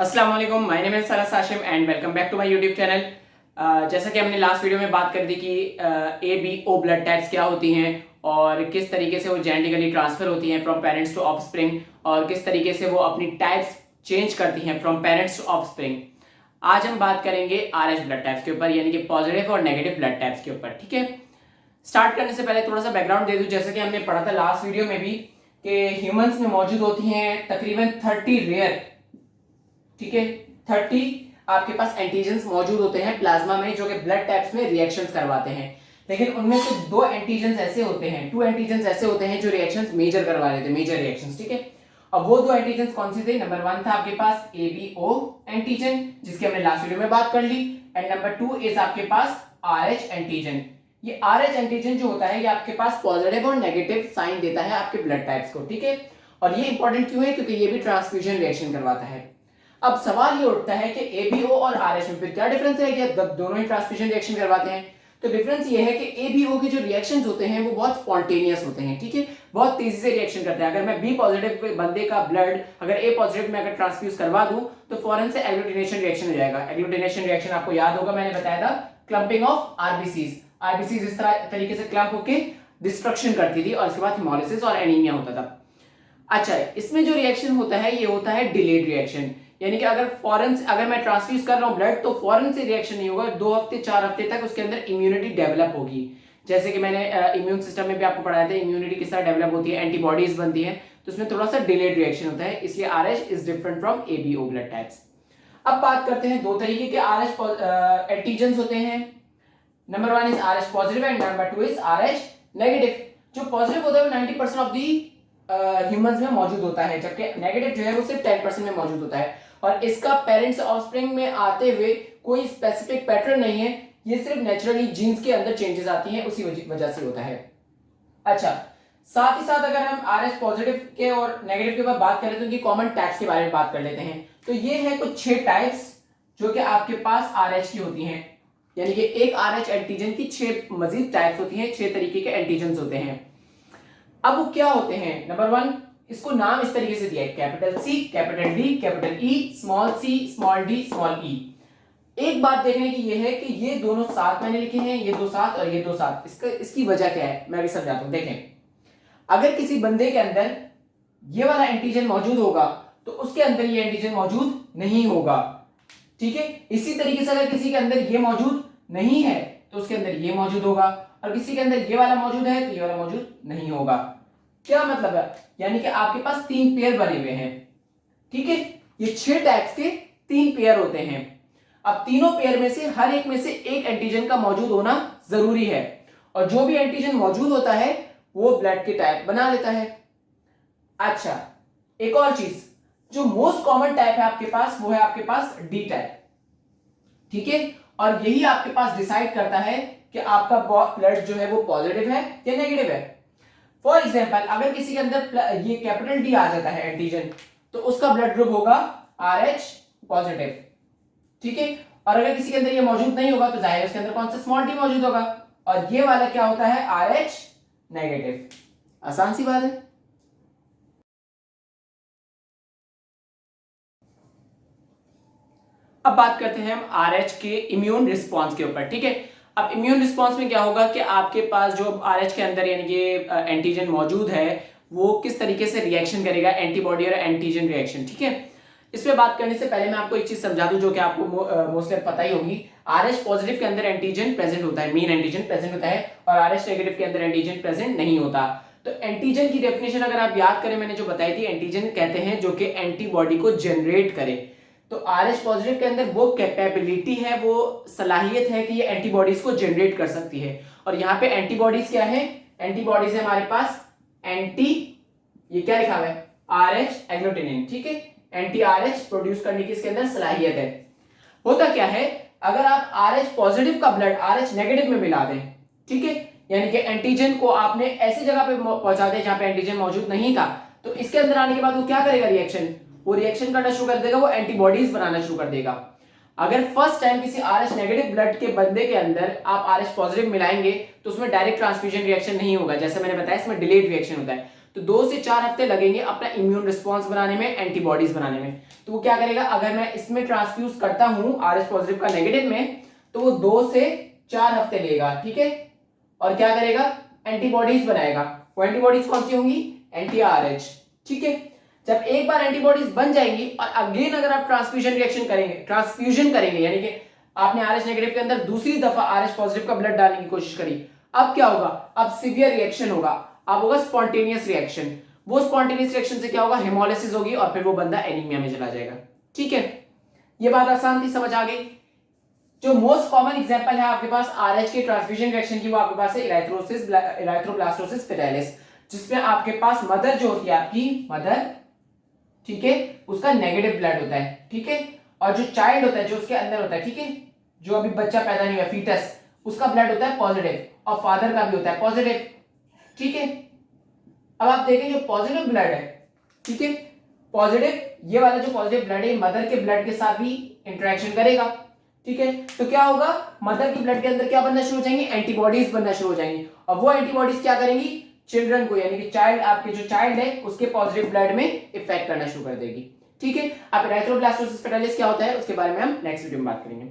अस्सलाम वालेकुम, my name is Saras Hashim and welcome back to my YouTube channel. जैसा कि हमने लास्ट वीडियो में बात कर दी कि A B O blood types क्या होती हैं और किस तरीके से वो जेनेटिकली ट्रांसफर होती हैं फ्रॉम पेरेंट्स टू ऑफस्प्रिंग और किस तरीके से वो अपनी टाइप्स चेंज करती हैं फ्रॉम पेरेंट्स टू ऑफस्प्रिंग। आज हम बात करेंगे आरएच ब्लड टाइप्स के ऊपर, यानी कि पॉजिटिव और नेगेटिव ब्लड टाइप्स के ऊपर। ठीक है, स्टार्ट करने से पहले थोड़ा सा बैकग्राउंड दे दूं। जैसे कि हमने पढ़ा था लास्ट वीडियो में भी कि ह्यूमंस में मौजूद होती हैं तकरीबन 30 रेयर, ठीक है, 30 आपके पास एंटीजन्स मौजूद होते हैं प्लाज्मा में जो कि ब्लड टाइप्स में रिएक्शंस करवाते हैं। लेकिन उनमें से दो एंटीजन्स ऐसे होते हैं, टू एंटीजन्स ऐसे होते हैं जो रिएक्शंस मेजर करवा लेते हैं, मेजर रिएक्शंस। ठीक है, अब वो दो एंटीजन्स कौन से थे? नंबर 1 था आपके पास ABO एंटीजन, जिसकी हमने लास्ट वीडियो में बात कर ली, एंड नंबर 2 इज आपके पास RH एंटीजन। ये RH एंटीजन जो होता है ये आपके पास पॉजिटिव और नेगेटिव साइन देता है आपके ब्लड टाइप्स को। ठीक है, और ये इंपॉर्टेंट क्यों है? क्योंकि ये भी ट्रांसफ्यूजन रिएक्शन करवाता है। अब सवाल ये उठता है कि ABO और RH में फिर क्या डिफरेंस है कि दोनों ही ट्रांसफ्यूजन रिएक्शन करवाते हैं? तो डिफरेंस ये है कि ABO के जो रिएक्शंस होते हैं वो बहुत स्पॉन्टेनियस होते हैं। ठीक है, बहुत तेजी से रिएक्शन करते हैं। अगर मैं B पॉजिटिव बंदे का ब्लड अगर A पॉजिटिव में अगर ट्रांसफ्यूज करवा दूं तो फौरन से एग्लूटिनेशन रिएक्शन हो जाएगा। एग्लूटिनेशन रिएक्शन आपको याद होगा, मैंने बताया था क्लंपिंग ऑफ आरबीसीज इस तरह तरीके से क्लंप होके डिस्ट्रक्शन करती थी और उसके बाद हिमोलिसिस और एनीमिया होता था। अच्छा, इसमें जो रिएक्शन होता है ये होता है डिलेड रिएक्शन, यानी कि अगर मैं ट्रांसफ्यूज कर रहा हूं ब्लड तो फौरन से रिएक्शन नहीं होगा, 2 हफ्ते 4 हफ्ते तक उसके अंदर इम्यूनिटी डेवलप होगी। जैसे कि मैंने इम्यून सिस्टम में भी आपको पढ़ाया था इम्यूनिटी किस तरह डेवलप होती है, एंटीबॉडीज बनती है, तो उसमें थोड़ा सा डिलेड रिएक्शन होता है, इसलिए RH is different from ABO blood types. अब बात करते हैं दो तरीके के RH एंटीजन्स होते हैं। Number 1 is RH positive and number 2 is RH negative. जो पॉजिटिव होता है वो 90% ऑफ दी ह्यूमंस में मौजूद होता है, जबकि नेगेटिव जो है वो सिर्फ 10% में मौजूद होता है। और इसका पेरेंट्स ऑफस्प्रिंग में आते हुए कोई स्पेसिफिक पैटर्न नहीं है, ये सिर्फ नेचुरली जीन्स के अंदर चेंजेस आती हैं, उसी वजह से होता है। अच्छा, साथ ही साथ अगर हम RH पॉजिटिव के और नेगेटिव के बाद बात करें तो उनकी कॉमन टाइप्स के बारे में बात कर लेते हैं। तो ये है कुछ 6 टाइप्स जो कि आपके पास RH की होती हैं, यानी कि एक RH एंटीजन की 6 मजीद टाइप्स होती हैं, 6 तरीके के एंटीजन होते हैं। अब वो क्या होते हैं? नंबर 1, इसको नाम इस तरीके से दिया है, capital C, capital D, capital E, small c, small d, small e। एक बात देखने की ये है कि ये दोनों साथ मैंने लिखे हैं, ये दो साथ और ये दो साथ। इसकी वजह क्या है मैं भी समझाता हूं। देखें, अगर किसी बंदे के अंदर ये वाला एंटीजन मौजूद होगा तो उसके अंदर ये एंटीजन मौजूद नहीं होगा। ठीक है, इसी तरीके से अगर किसी के अंदर ये मौजूद नहीं है तो उसके अंदर ये मौजूद होगा, और किसी के अंदर ये वाला मौजूद है तो ये वाला मौजूद नहीं होगा। क्या मतलब है? यानी कि आपके पास 3 पेयर बने हुए हैं। ठीक है, ये 6 टाइप्स के 3 पेयर होते हैं। अब तीनों पेयर में से हर एक में से एक एंटीजन का मौजूद होना जरूरी है, और जो भी एंटीजन मौजूद होता है वो ब्लड के टाइप बना लेता है। अच्छा, एक और चीज, जो मोस्ट कॉमन टाइप है आपके पास वो है आपके पास D टाइप। ठीक है, और यही आपके पास डिसाइड करता है कि आपका ब्लड जो है वो पॉजिटिव है या नेगेटिव है। फॉर एग्जाम्पल, अगर किसी के अंदर ये कैपिटल D आ जाता है एंटीजन तो उसका ब्लड ग्रुप होगा RH पॉजिटिव। ठीक है, और अगर किसी के अंदर ये मौजूद नहीं होगा तो जाहिर है उसके अंदर कौन सा स्मॉल d मौजूद होगा, और ये वाला क्या होता है? RH negative. आसान सी बात है। अब बात करते हैं हम RH के इम्यून रिस्पॉन्स के ऊपर। ठीक है, अब इम्यून रिस्पॉन्स में क्या होगा कि आपके पास जो RH के अंदर यानी कि एंटीजन मौजूद है वो किस तरीके से रिएक्शन करेगा, एंटीबॉडी और एंटीजन रिएक्शन। ठीक है, इस पे बात करने से पहले मैं आपको एक चीज समझा दूं जो कि आपको मोस्टली पता ही होगी। RH पॉजिटिव के अंदर एंटीजन प्रेजेंट होता है, मेन एंटीजन प्रेजेंट होता है, और RH नेगेटिव के अंदर एंटीजन प्रेजेंट नहीं होता। तो एंटीजन की डेफिनेशन अगर आप याद करें, मैंने जो बताई थी, एंटीजन कहते हैं जो कि एंटीबॉडी को जनरेट करे। तो RH पॉजिटिव के अंदर वो कैपेबिलिटी है, वो सलाहियत है कि ये एंटीबॉडीज को जनरेट कर सकती है। और यहाँ पे एंटीबॉडीज क्या है? एंटीबॉडीज है हमारे पास ये क्या लिखा हुआ है? RH agglutinin. ठीक है, एंटी RH प्रोड्यूस करने की इसके अंदर सलाहियत है। होता क्या है, अगर आप RH पॉजिटिव का ब्लड RH नेगेटिव में मिला दें, ठीक है, यानी कि एंटीजन को आपने ऐसी जगह पे पहुंचा दिया जहां पे एंटीजन मौजूद नहीं था, तो इसके अंदर आने के बाद वो क्या करेगा? वो रिएक्शन करना शुरू कर देगा, वो एंटीबॉडीज बनाना शुरू कर देगा। अगर फर्स्ट टाइम किसी RH नेगेटिव ब्लड के बंदे के अंदर आप RH पॉजिटिव मिलाएंगे तो उसमें डायरेक्ट ट्रांसफ्यूजन रिएक्शन नहीं होगा, जैसे मैंने बताया इसमें डिलेड रिएक्शन होता है। तो 2 से 4 हफ्ते लगेंगे अपना इम्यून रिस्पॉन्स बनाने में, एंटीबॉडीज बनाने में। तो वो क्या करेगा, अगर मैं इसमें ट्रांसफ्यूज करता हूं RH पॉजिटिव का नेगेटिव में, तो वो 2 से 4 हफ्ते लेगा, ठीक है, और क्या करेगा, एंटीबॉडीज बनाएगा। वो एंटीबॉडीज कौन सी होंगी, एंटी-RH, ठीक है। जब एक बार एंटीबॉडीज बन जाएंगी और अगेन अगर आप ट्रांसफ्यूजन करेंगे यानी कि आपने RH नेगेटिव के अंदर दूसरी दफा RH पॉजिटिव का ब्लड डालने की कोशिश करी, अब क्या होगा, अब सीवियर रिएक्शन होगा, अब होगा स्पॉन्टेनियस रिएक्शन। वो स्पॉन्टेनियस रिएक्शन से क्या होगा, हेमोलिसिस होगी और फिर वो बंदा एनीमिया में चला जाएगा, ठीक है। ये बात आसान थी, समझ आ गई। जो मोस्ट कॉमन एग्जांपल है आपके पास RH के ट्रांसफ्यूजन रिएक्शन की, वो आपके पास है इराथ्रोब्लास्टोसिस फेटाइलिस, जिसमें आपके पास मदर जो होती है आपकी मदर, ठीक है, उसका नेगेटिव ब्लड होता है, ठीक है, और जो चाइल्ड होता है जो उसके अंदर होता है, ठीक है, जो अभी बच्चा पैदा नहीं हुआ फीटस, उसका ब्लड होता है पॉजिटिव और फादर का भी होता है पॉजिटिव, ठीक है। अब आप देखें जो पॉजिटिव ब्लड है, ठीक है, पॉजिटिव, ये वाला जो पॉजिटिव ब्लड है मदर के ब्लड के साथ भी इंटरेक्शन करेगा, ठीक है। तो क्या होगा, मदर के ब्लड के अंदर क्या बनना शुरू हो जाएंगे, एंटीबॉडीज बनना शुरू हो जाएंगी, और वो एंटीबॉडीज क्या करेंगी, चिल्ड्रन को यानी कि चाइल्ड, आपके जो चाइल्ड है उसके पॉजिटिव ब्लड में इफेक्ट करना शुरू कर देगी, ठीक है। अब इराथ्रोब्लास्टोसिस फेटाइलिस क्या होता है उसके बारे में हम नेक्स्ट वीडियो में बात करेंगे।